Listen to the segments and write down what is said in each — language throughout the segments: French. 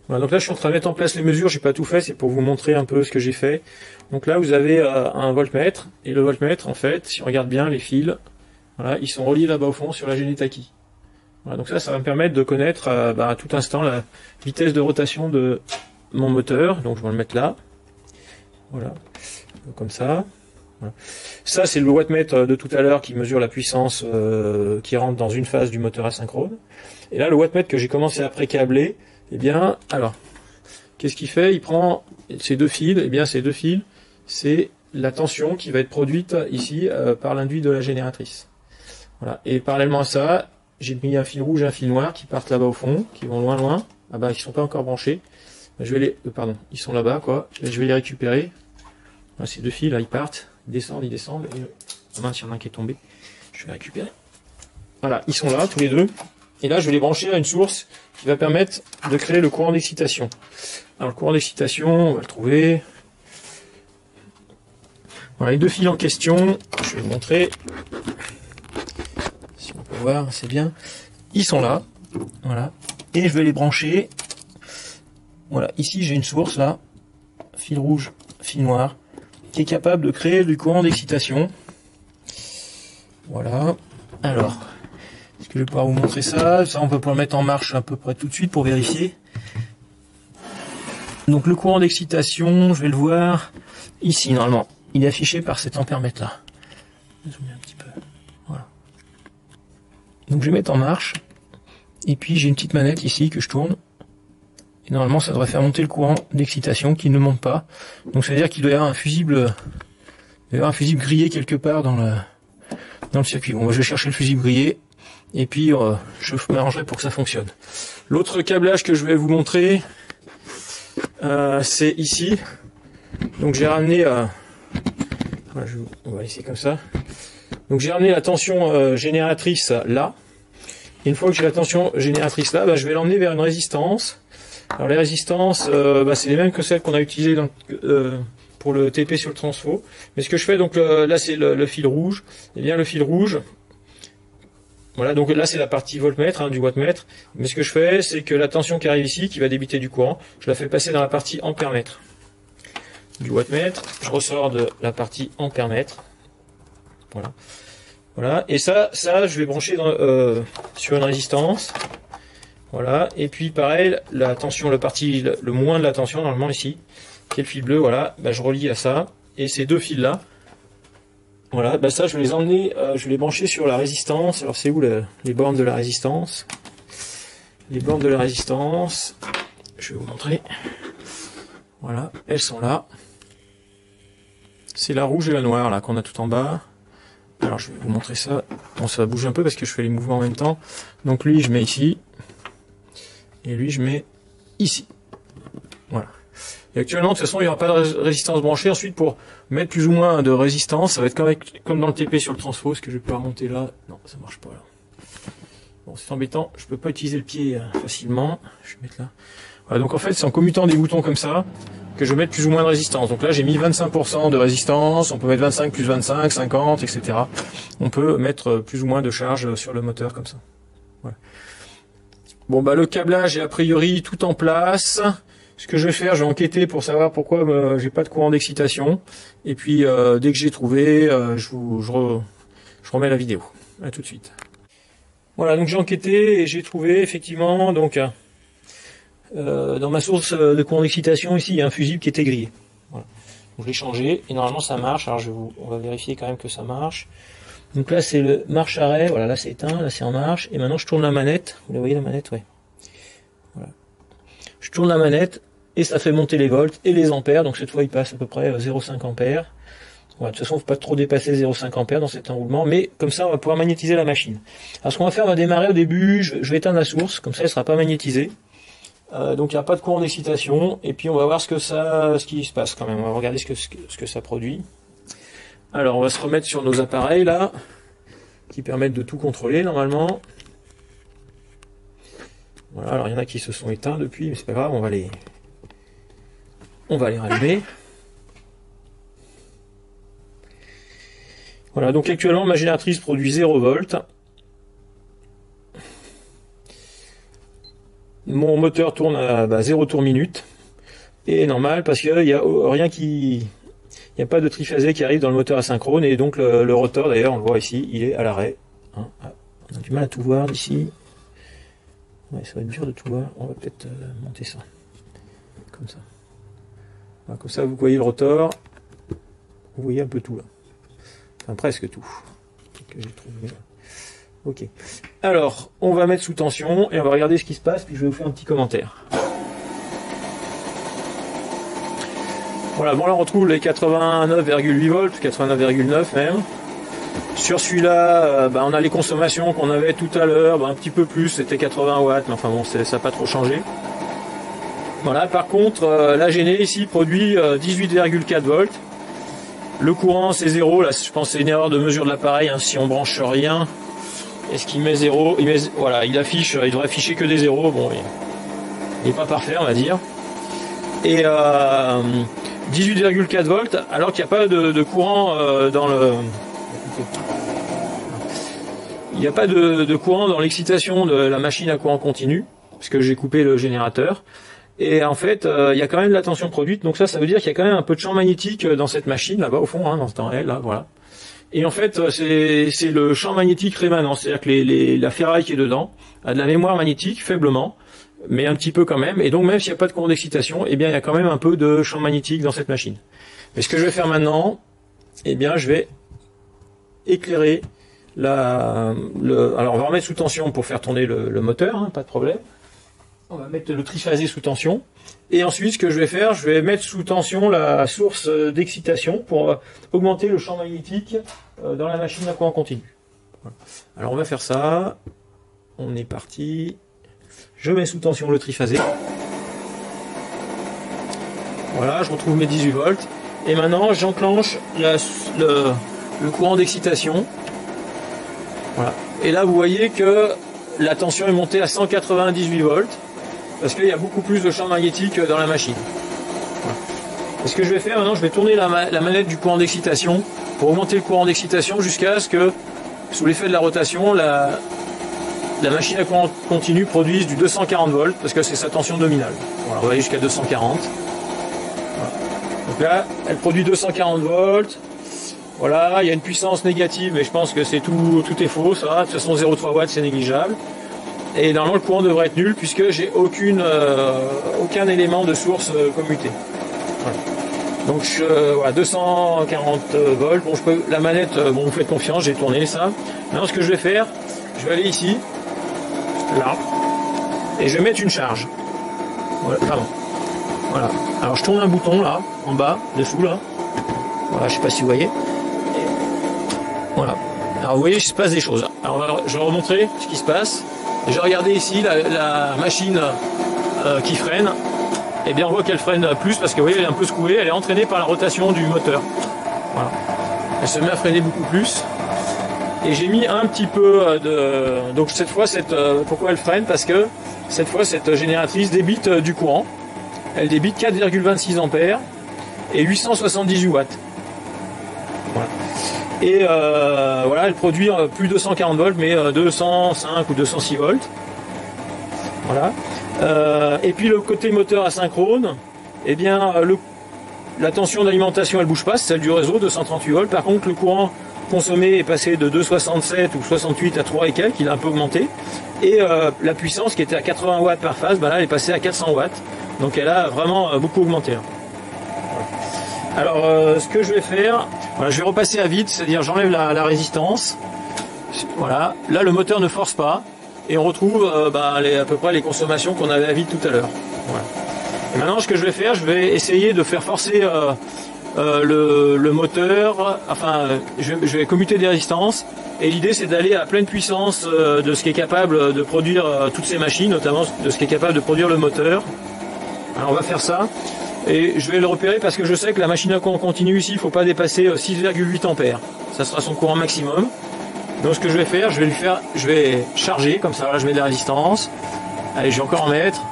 Voilà, donc là je suis en train de mettre en place les mesures, j'ai pas tout fait, c'est pour vous montrer un peu ce que j'ai fait. Donc là vous avez un voltmètre, et le voltmètre en fait, si on regarde bien les fils, voilà, ils sont reliés là-bas au fond sur la Genetaki. Voilà, donc ça va me permettre de connaître à tout instant la vitesse de rotation de mon moteur, donc je vais le mettre là, voilà, comme ça. Voilà. Ça c'est le wattmètre de tout à l'heure qui mesure la puissance qui rentre dans une phase du moteur asynchrone. Et là le wattmètre que j'ai commencé à pré-câbler, eh bien, alors, qu'est-ce qu'il fait? Il prend ces deux fils, et bien ces deux fils, c'est la tension qui va être produite ici par l'induit de la génératrice. Voilà. Et parallèlement à ça, j'ai mis un fil rouge et un fil noir qui partent là-bas au fond, qui vont loin loin. Ah bah ils sont pas encore branchés. Je vais les, pardon, ils sont là-bas quoi. Je vais les récupérer. Voilà, ces deux fils là, ils partent, ils descendent. Et mince, il y en a un qui est tombé. Je vais récupérer. Voilà, ils sont là tous les deux. Et là, je vais les brancher à une source qui va permettre de créer le courant d'excitation. Alors, le courant d'excitation, on va le trouver. Voilà, les deux fils en question, je vais vous montrer. Si on peut voir, c'est bien. Ils sont là. Voilà. Et je vais les brancher. Voilà, ici, j'ai une source, là. Fil rouge, fil noir, qui est capable de créer du courant d'excitation. Voilà. Alors... est-ce que je vais pouvoir vous montrer ça? Ça, on peut pouvoir le mettre en marche à peu près tout de suite pour vérifier. Donc le courant d'excitation, je vais le voir ici normalement. Il est affiché par cet ampèremètre là. Je vais zoomer un petit peu. Voilà. Donc je vais mettre en marche. Et puis j'ai une petite manette ici que je tourne. Et normalement ça devrait faire monter le courant d'excitation qui ne monte pas. Donc ça veut dire qu'il doit y avoir un fusible, grillé quelque part dans le circuit. Bon, je vais chercher le fusible grillé. Et puis je m'arrangerai pour que ça fonctionne. L'autre câblage que je vais vous montrer, c'est ici. Donc j'ai ramené, on va laisser comme ça. Donc j'ai ramené la tension génératrice là. Et une fois que j'ai la tension génératrice là, je vais l'emmener vers une résistance. Alors les résistances, c'est les mêmes que celles qu'on a utilisées pour le TP sur le transfo. Mais ce que je fais, donc là c'est le fil rouge. Et bien le fil rouge. Voilà, donc là c'est la partie voltmètre du wattmètre, mais ce que je fais c'est que la tension qui arrive ici, qui va débiter du courant, je la fais passer dans la partie ampèremètre du wattmètre, je ressors de la partie ampèremètre, voilà, et ça je vais brancher sur une résistance, voilà, et puis pareil, la tension, le moins de la tension normalement ici, qui est le fil bleu, voilà, je relie à ça, et ces deux fils là, voilà, ça je vais les emmener, je vais les brancher sur la résistance. Alors c'est où les bornes de la résistance? Les bornes de la résistance, je vais vous montrer. Voilà, elles sont là. C'est la rouge et la noire là qu'on a tout en bas. Alors je vais vous montrer ça. Bon, ça va bouger un peu parce que je fais les mouvements en même temps. Donc lui je mets ici. Et lui je mets ici. Voilà. Et actuellement, de toute façon, il n'y aura pas de résistance branchée. Ensuite, pour mettre plus ou moins de résistance, ça va être comme dans le TP sur le transfo. Est-ce que je vais pouvoir monter là? Non, ça marche pas là. Bon, c'est embêtant. Je peux pas utiliser le pied facilement. Je vais mettre là. Voilà, donc en fait, c'est en commutant des boutons comme ça que je vais mettre plus ou moins de résistance. Donc là, j'ai mis 25% de résistance. On peut mettre 25 plus 25, 50, etc. On peut mettre plus ou moins de charge sur le moteur comme ça. Voilà. Bon, le câblage est a priori tout en place. Ce que je vais faire, je vais enquêter pour savoir pourquoi j'ai pas de courant d'excitation. Et puis dès que j'ai trouvé, je remets la vidéo. À tout de suite. Voilà, donc j'ai enquêté et j'ai trouvé effectivement donc dans ma source de courant d'excitation ici, il y a un fusible qui était grillé. Voilà. Donc je l'ai changé et normalement ça marche. Alors on va vérifier quand même que ça marche. Donc là c'est le marche-arrêt. Voilà, là c'est éteint, là c'est en marche. Et maintenant je tourne la manette. Vous la voyez la manette, ouais. Voilà. Je tourne la manette et ça fait monter les volts et les ampères. Donc cette fois il passe à peu près 0,5 ampères. Voilà, de toute façon il ne faut pas trop dépasser 0,5 ampères dans cet enroulement, mais comme ça on va pouvoir magnétiser la machine. Alors ce qu'on va faire, on va démarrer au début, je vais éteindre la source, comme ça elle ne sera pas magnétisée. Donc il n'y a pas de courant d'excitation, et puis on va voir ce qui se passe quand même, on va regarder ce que ça produit. Alors on va se remettre sur nos appareils là, qui permettent de tout contrôler normalement. Voilà, alors il y en a qui se sont éteints depuis, mais c'est pas grave, on va les rallumer. Voilà, donc actuellement ma génératrice produit 0 volts. mon moteur tourne à 0 tour minute. Et normal parce qu'il n'y a rien qui... Il n'y a pas de triphasé qui arrive dans le moteur asynchrone. Et donc le rotor, d'ailleurs, on le voit ici, il est à l'arrêt. Hein. On a du mal à tout voir d'ici. Ouais, ça va être dur de tout voir. On va peut-être monter ça. Comme ça. Voilà, comme ça, vous voyez le rotor. Vous voyez un peu tout là. Enfin, presque tout. Que j'ai trouvé. Ok. Alors, on va mettre sous tension et on va regarder ce qui se passe, puis je vais vous faire un petit commentaire. Voilà, bon là on retrouve les 89,8 volts, 89,9 même. Sur celui-là, on a les consommations qu'on avait tout à l'heure, un petit peu plus, c'était 80 watts, mais enfin bon, ça n'a pas trop changé. Voilà, par contre, la Genie ici produit 18,4 volts. Le courant c'est 0, là je pense que c'est une erreur de mesure de l'appareil, hein, si on branche rien. Est-ce qu'il met 0 ? Voilà, il devrait afficher que des 0, bon, il n'est pas parfait on va dire. Et 18,4 volts, alors qu'il n'y a pas de courant dans le... Il n'y a pas de courant dans l'excitation de la machine à courant continu, parce que j'ai coupé le générateur. Et en fait, il y a quand même de la tension produite, donc ça veut dire qu'il y a quand même un peu de champ magnétique dans cette machine, là-bas au fond, hein, dans ce temps réel, là, voilà. Et en fait, c'est le champ magnétique rémanent, c'est-à-dire que la ferraille qui est dedans a de la mémoire magnétique, faiblement, mais un petit peu quand même, et donc même s'il n'y a pas de courant d'excitation, eh bien il y a quand même un peu de champ magnétique dans cette machine. Mais ce que je vais faire maintenant, eh bien je vais éclairer alors on va remettre sous tension pour faire tourner le moteur, hein, pas de problème. On va mettre le triphasé sous tension. Et ensuite, ce que je vais faire, je vais mettre sous tension la source d'excitation pour augmenter le champ magnétique dans la machine à courant continu. Voilà. Alors on va faire ça. On est parti. Je mets sous tension le triphasé. Voilà, je retrouve mes 18 volts. Et maintenant, j'enclenche le courant d'excitation. Voilà. Et là, vous voyez que la tension est montée à 198 volts. Parce qu'il y a beaucoup plus de champ magnétique dans la machine. Voilà. Et ce que je vais faire maintenant, je vais tourner la manette du courant d'excitation pour augmenter le courant d'excitation jusqu'à ce que, sous l'effet de la rotation, la machine à courant continu produise du 240 volts parce que c'est sa tension nominale. Voilà, on va aller jusqu'à 240. Voilà. Donc là, elle produit 240 volts. Voilà, il y a une puissance négative, mais je pense que c'est tout est faux, ça. De toute façon, 0,3 watts, c'est négligeable. Et normalement, le courant devrait être nul puisque j'ai aucun élément de source commuté. Voilà. Donc, voilà, 240 volts. Bon, la manette, bon, vous faites confiance, j'ai tourné ça. Maintenant, ce que je vais faire, je vais aller ici, là, et je vais mettre une charge. Voilà, pardon. Voilà. Alors, je tourne un bouton là, en bas, dessous là. Voilà, je sais pas si vous voyez. Et voilà. Alors, vous voyez, il se passe des choses. Alors, je vais remontrer ce qui se passe. J'ai regardé ici la machine qui freine. Eh bien, on voit qu'elle freine plus parce que vous voyez, elle est un peu secouée. Elle est entraînée par la rotation du moteur. Voilà. Elle se met à freiner beaucoup plus. Et j'ai mis un petit peu de... Donc cette fois, pourquoi elle freine? Parce que cette fois, cette génératrice débite du courant. Elle débite 4,26 ampères et 878 watts. Voilà. Et voilà, elle produit plus de 240 volts, mais 205 ou 206 volts. Voilà. Et puis le côté moteur asynchrone, eh bien la tension d'alimentation elle bouge pas, c'est celle du réseau, 238 volts. Par contre, le courant consommé est passé de 2,67 ou 68 à 3 et quelques, il a un peu augmenté. Et la puissance qui était à 80 watts par phase, ben là elle est passée à 400 watts. Donc elle a vraiment beaucoup augmenté. Là. Alors ce que je vais faire, voilà, je vais repasser à vide, c'est-à-dire j'enlève la résistance. Voilà, là le moteur ne force pas et on retrouve à peu près les consommations qu'on avait à vide tout à l'heure. Voilà. Et maintenant ce que je vais faire, je vais essayer de faire forcer le moteur, enfin je vais commuter des résistances et l'idée c'est d'aller à pleine puissance de ce qui est capable de produire toutes ces machines, notamment de ce qui est capable de produire le moteur. Alors on va faire ça. Et je vais le repérer parce que je sais que la machine à courant continu ici, il ne faut pas dépasser 6,8 ampères. Ça sera son courant maximum. Donc ce que je vais faire, je vais charger, comme ça, là je mets de la résistance. Allez, je vais encore en mettre.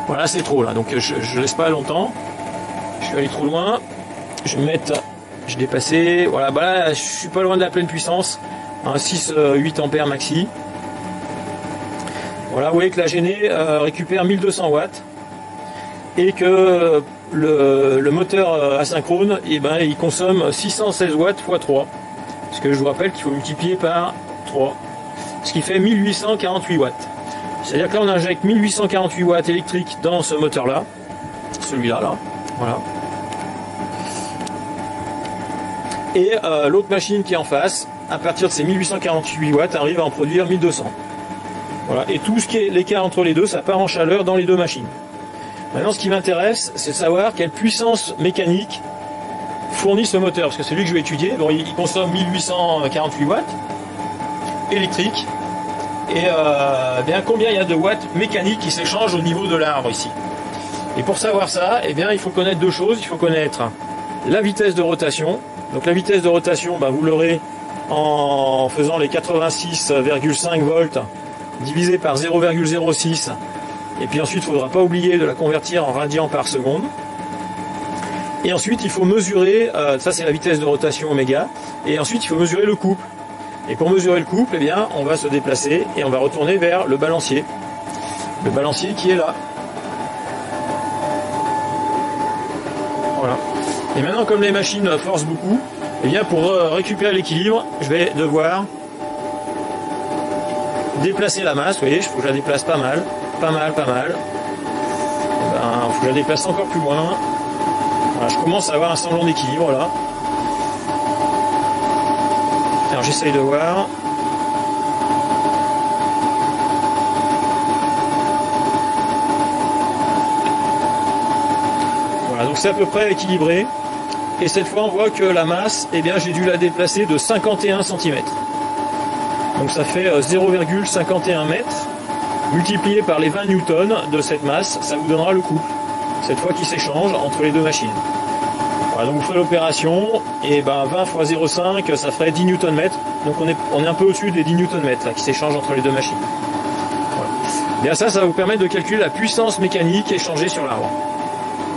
Voilà, c'est trop là, donc je laisse pas longtemps. Je suis allé trop loin. Je vais mettre, je vais dépasser. Voilà, là, je suis pas loin de la pleine puissance. 6-8 ampères maxi. Voilà, vous voyez que la Géné récupère 1200 watts et que le moteur asynchrone, eh ben, il consomme 616 watts x 3. Parce que je vous rappelle qu'il faut multiplier par 3, ce qui fait 1848 watts. C'est-à-dire que là on injecte 1848 watts électriques dans ce moteur-là, celui-là, là, voilà. Et l'autre machine qui est en face, à partir de ces 1848 watts, arrive à en produire 1200. Voilà. Et tout ce qui est l'écart entre les deux, ça part en chaleur dans les deux machines. Maintenant, ce qui m'intéresse, c'est de savoir quelle puissance mécanique fournit ce moteur, parce que c'est lui que je vais étudier. Bon, il consomme 1848 watts électriques, et bien combien il y a de watts mécaniques qui s'échangent au niveau de l'arbre ici. Et pour savoir ça, eh bien, il faut connaître deux choses. Il faut connaître la vitesse de rotation. Donc la vitesse de rotation, ben, vous l'aurez en faisant les 86,5 volts divisé par 0,06. Et puis ensuite, il ne faudra pas oublier de la convertir en radians par seconde. Et ensuite, il faut mesurer, ça c'est la vitesse de rotation oméga, et ensuite il faut mesurer le couple. Et pour mesurer le couple, eh bien, on va se déplacer et on va retourner vers le balancier. Le balancier qui est là. Voilà. Et maintenant, comme les machines forcent beaucoup, eh bien, pour récupérer l'équilibre, je vais devoir déplacer la masse. Vous voyez, il faut que je la déplace pas mal. Pas mal. Il faut que je la déplace encore plus loin. Voilà, je commence à avoir un semblant d'équilibre là. Alors j'essaye de voir. Voilà, donc c'est à peu près équilibré. Et cette fois on voit que la masse, eh bien j'ai dû la déplacer de 51 cm. Donc ça fait 0,51 mètres. Multiplié par les 20 newtons de cette masse, ça vous donnera le couple, cette fois qui s'échange entre les deux machines. Voilà, donc vous ferez l'opération, et ben 20 x 0,5, ça ferait 10 Nm. Donc on est un peu au-dessus des 10 Nm là, qui s'échangent entre les deux machines. Voilà. Bien ça va vous permettre de calculer la puissance mécanique échangée sur l'arbre.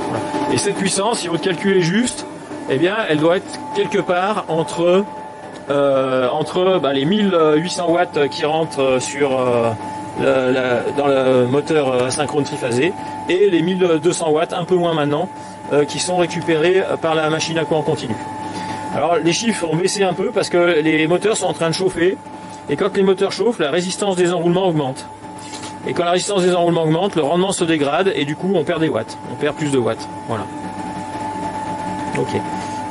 Voilà. Et cette puissance, si votre calcul est juste, eh bien elle doit être quelque part entre les 1800 watts qui rentrent sur dans le moteur asynchrone triphasé et les 1200 watts, un peu moins maintenant, qui sont récupérés par la machine à courant continu. Alors les chiffres ont baissé un peu parce que les moteurs sont en train de chauffer, et quand les moteurs chauffent, la résistance des enroulements augmente. Et quand la résistance des enroulements augmente, le rendement se dégrade et du coup on perd des watts, on perd plus de watts. Voilà. Ok.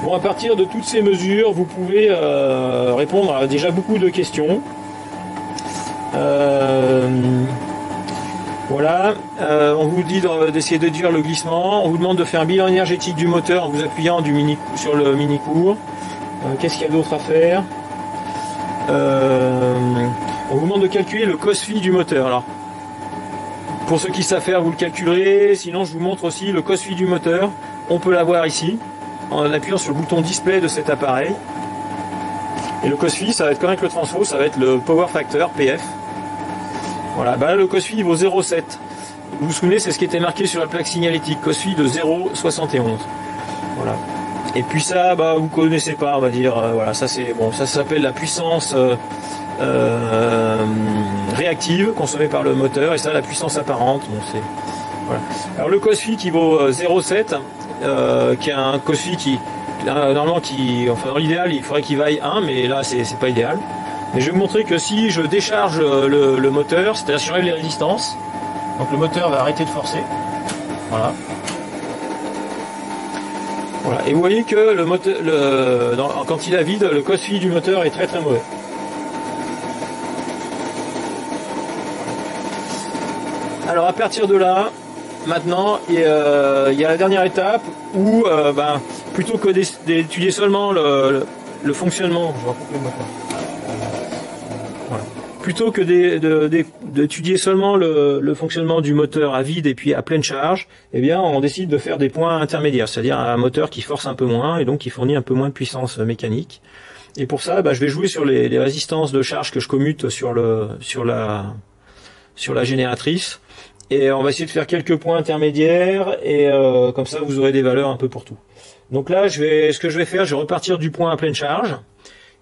Bon, à partir de toutes ces mesures, vous pouvez répondre à déjà beaucoup de questions. Voilà, on vous dit d'essayer de déduire le glissement, on vous demande de faire un bilan énergétique du moteur en vous appuyant sur le mini-cours. Qu'est-ce qu'il y a d'autre à faire? On vous demande de calculer le cos-phi du moteur. Alors, pour ceux qui savent faire, vous le calculerez, sinon je vous montre aussi le cos-phi du moteur. On peut l'avoir ici, en appuyant sur le bouton display de cet appareil. Et le cos-phi, ça va être comme avec le transfo, ça va être le power factor, PF. Voilà, bah là, le cos-phi vaut 0,7. Vous vous souvenez, c'est ce qui était marqué sur la plaque signalétique, cos-phi de 0,71. Voilà. Et puis ça, bah vous connaissez pas, on va dire. Voilà, ça c'est bon, ça s'appelle la puissance réactive consommée par le moteur, et ça la puissance apparente. Bon, c'est voilà. Alors le cos-phi qui vaut 0,7, qui est un cos-phi qui normalement enfin dans l'idéal il faudrait qu'il vaille 1, mais là c'est pas idéal. Mais je vais vous montrer que si je décharge le moteur, c'est-à-dire si j'enlève les résistances, donc le moteur va arrêter de forcer. Voilà. Voilà. Et vous voyez que le moteur, quand il est vide, le cos-phi du moteur est très très mauvais. Alors à partir de là, maintenant, il y a la dernière étape où, plutôt que d'étudier seulement le fonctionnement, je vais recouper le moteur. Voilà. Plutôt que d'étudier seulement le fonctionnement du moteur à vide et puis à pleine charge, eh bien, on décide de faire des points intermédiaires, c'est-à-dire un moteur qui force un peu moins et donc qui fournit un peu moins de puissance mécanique. Et pour ça, je vais jouer sur les résistances de charge que je commute sur la génératrice. Et on va essayer de faire quelques points intermédiaires et comme ça, vous aurez des valeurs un peu pour tout. Donc là, ce que je vais faire, je vais repartir du point à pleine charge.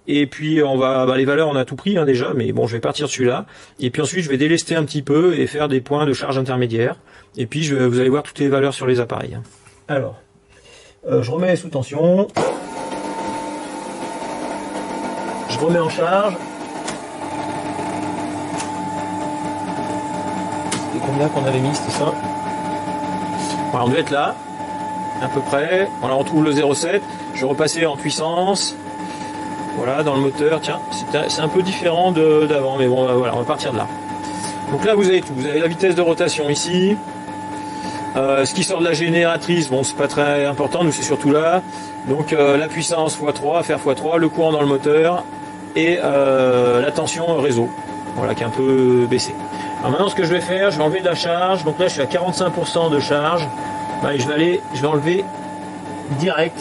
Et puis on va, les valeurs on a tout pris hein, déjà, mais bon je vais partir de celui-là. Et puis ensuite je vais délester un petit peu et faire des points de charge intermédiaire. Et puis vous allez voir toutes les valeurs sur les appareils. Alors, je remets sous tension. Je remets en charge. C'est combien qu'on avait mis, c'était ça? Voilà, on devait être là, à peu près. Voilà, on retrouve le 0,7. Je vais repasser en puissance. Voilà, dans le moteur, tiens, c'est un peu différent d'avant, mais bon, voilà, on va partir de là. Donc là, vous avez tout. Vous avez la vitesse de rotation ici. Ce qui sort de la génératrice, bon, c'est pas très important, nous c'est surtout là. Donc la puissance x3, faire x3, le courant dans le moteur et la tension réseau, voilà, qui est un peu baissée. Alors maintenant, ce que je vais faire, je vais enlever de la charge. Donc là, je suis à 45% de charge. Bah, et je vais enlever direct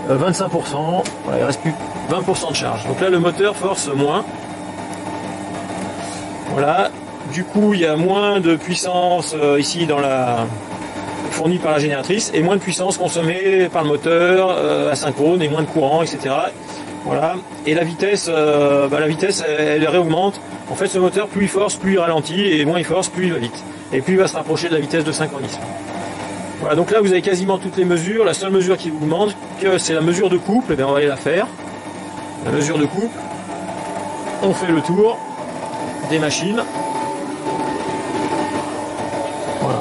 25%. Voilà, il reste plus 20% de charge. Donc là, le moteur force moins. Voilà. Du coup, il y a moins de puissance ici fournie par la génératrice et moins de puissance consommée par le moteur asynchrone et moins de courant, etc. Voilà. Et la vitesse, elle réaugmente. En fait, ce moteur, plus il force, plus il ralentit, et moins il force, plus il va vite. Et plus il va se rapprocher de la vitesse de synchronisme. Voilà, donc là, vous avez quasiment toutes les mesures. La seule mesure qui vous demande, c'est la mesure de couple. Eh bien, on va aller la faire. La mesure de couple. On fait le tour des machines. Voilà.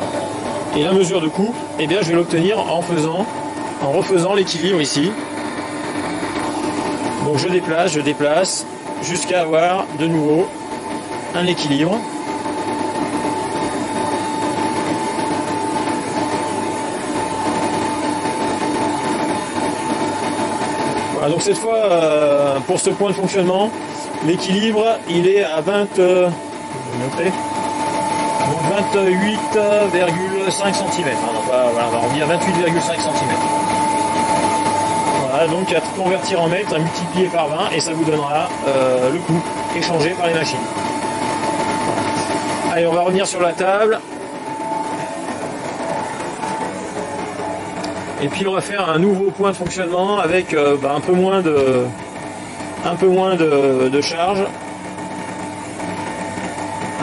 Et la mesure de couple, eh bien, je vais l'obtenir en refaisant l'équilibre ici. Donc je déplace, jusqu'à avoir de nouveau un équilibre. Voilà, donc cette fois, pour ce point de fonctionnement, l'équilibre, il est à 28,5 cm. On dit à 28,5 cm. Voilà, donc à convertir en mètres, à multiplier par 20, et ça vous donnera le coût échangé par les machines. Voilà. Allez, on va revenir sur la table. Et puis on va faire un nouveau point de fonctionnement avec un peu moins de charge.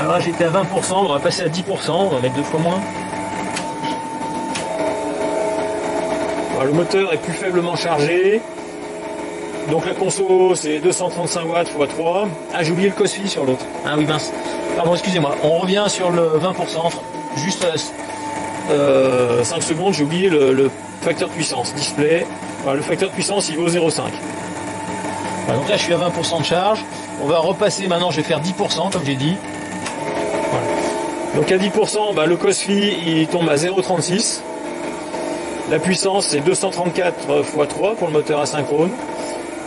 Alors là j'étais à 20%, on va passer à 10%, on va mettre 2 fois moins. Alors, le moteur est plus faiblement chargé. Donc la conso c'est 235 watts x 3. Ah, j'ai oublié le COSFI sur l'autre. Ah oui, mince. Pardon, excusez-moi. On revient sur le 20%. Juste 5 secondes, j'ai oublié le facteur de puissance. Display. Voilà, le facteur de puissance il vaut 0,5. Voilà, donc là je suis à 20% de charge. On va repasser maintenant, je vais faire 10% comme j'ai dit. Voilà. Donc à 10%, le COSFI il tombe à 0,36. La puissance c'est 234 x 3 pour le moteur asynchrone.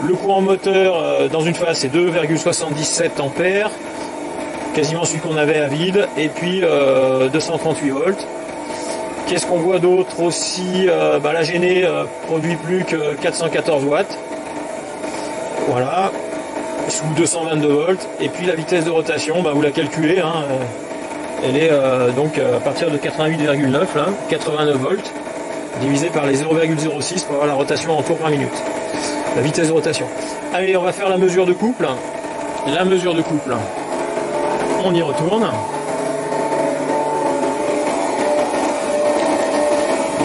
Le courant moteur dans une phase c'est 2,77 ampères, quasiment celui qu'on avait à vide, et puis 238 volts. Qu'est-ce qu'on voit d'autre aussi? La Géné produit plus que 414 watts. Voilà, sous 222 volts. Et puis la vitesse de rotation, vous la calculez, hein, elle est donc à partir de 88,9, là, 89 volts, divisé par les 0,06 pour avoir la rotation en tours par minute. La vitesse de rotation. Allez, on va faire la mesure de couple. La mesure de couple, on y retourne.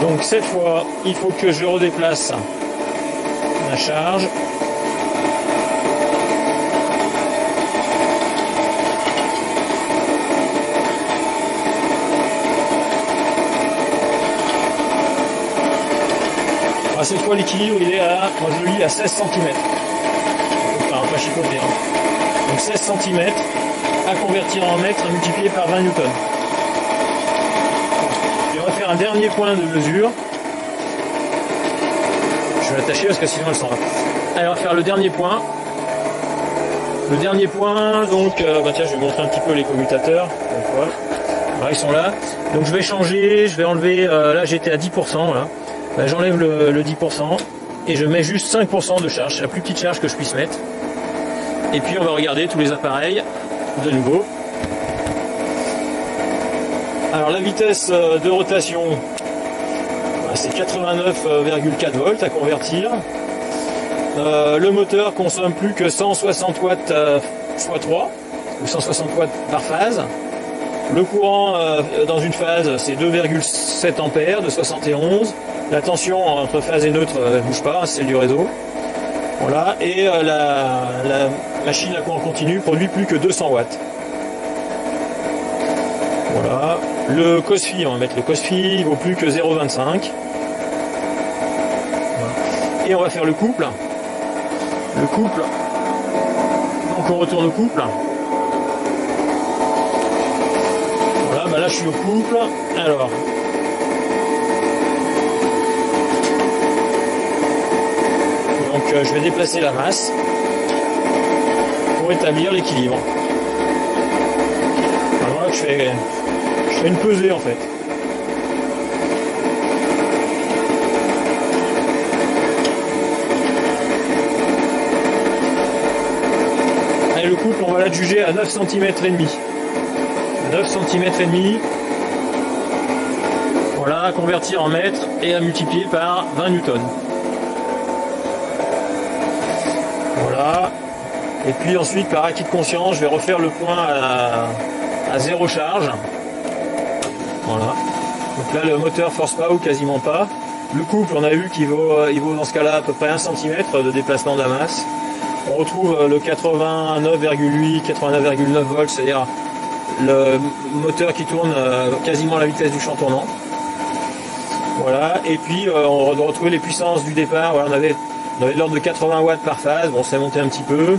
Donc cette fois, il faut que je redéplace la charge. Alors cette fois, l'équilibre, il est à, moi je le lis à 16 cm. Enfin, pas chipoter. Hein. Donc 16 cm à convertir en mètres, à multiplier par 20 newtons. On va faire un dernier point de mesure. Je vais l'attacher parce que sinon elle s'en va. Allez, on va faire le dernier point. Le dernier point, donc, tiens, je vais montrer un petit peu les commutateurs. Voilà, ils sont là. Donc je vais changer, je vais enlever, là j'étais à 10%, là. J'enlève le 10% et je mets juste 5% de charge, c'est la plus petite charge que je puisse mettre. Et puis on va regarder tous les appareils de nouveau. Alors la vitesse de rotation, c'est 89,4 volts à convertir. Le moteur consomme plus que 160 watts x 3, ou 160 watts par phase. Le courant dans une phase, c'est 2,7 ampères de 71. La tension entre phase et neutre ne bouge pas, c'est celle du réseau. Voilà, et la machine à courant continu produit plus que 200 watts. Voilà, le COSFI, on va mettre le COSFI, il vaut plus que 0,25. Voilà. Et on va faire le couple. Le couple, donc on retourne au couple. Voilà, bah là je suis au couple. Alors, donc je vais déplacer la masse pour établir l'équilibre. Alors là je fais une pesée en fait. Et le couple, on va l'adjuger à 9 cm et demi. 9 cm et demi. Voilà, à convertir en mètres et à multiplier par 20 newtons. Voilà. Et puis ensuite, par acquis de conscience, je vais refaire le point à 0 charge. Voilà. Donc là, le moteur force pas ou quasiment pas. Le couple, on a vu qu'il vaut dans ce cas-là à peu près 1 cm de déplacement de la masse. On retrouve le 89,8, 89,9 volts, c'est-à-dire le moteur qui tourne quasiment à la vitesse du champ tournant. Voilà, et puis on doit retrouver les puissances du départ. Voilà, on avait de l'ordre de 80 watts par phase, bon, c'est monté un petit peu,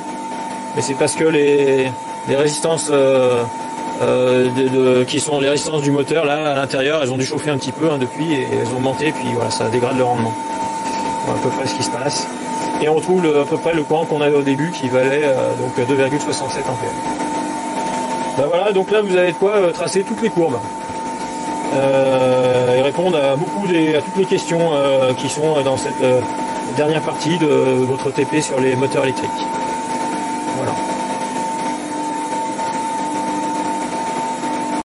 mais c'est parce que les résistances qui sont les résistances du moteur là à l'intérieur, elles ont dû chauffer un petit peu depuis, et elles ont augmenté, puis voilà, ça dégrade le rendement. Voilà à peu près ce qui se passe. Et on retrouve à peu près le courant qu'on avait au début qui valait donc 2,67 ampères. Ben voilà, donc là vous avez de quoi tracer toutes les courbes et répondre à toutes les questions qui sont dans cette dernière partie de votre TP sur les moteurs électriques. Voilà.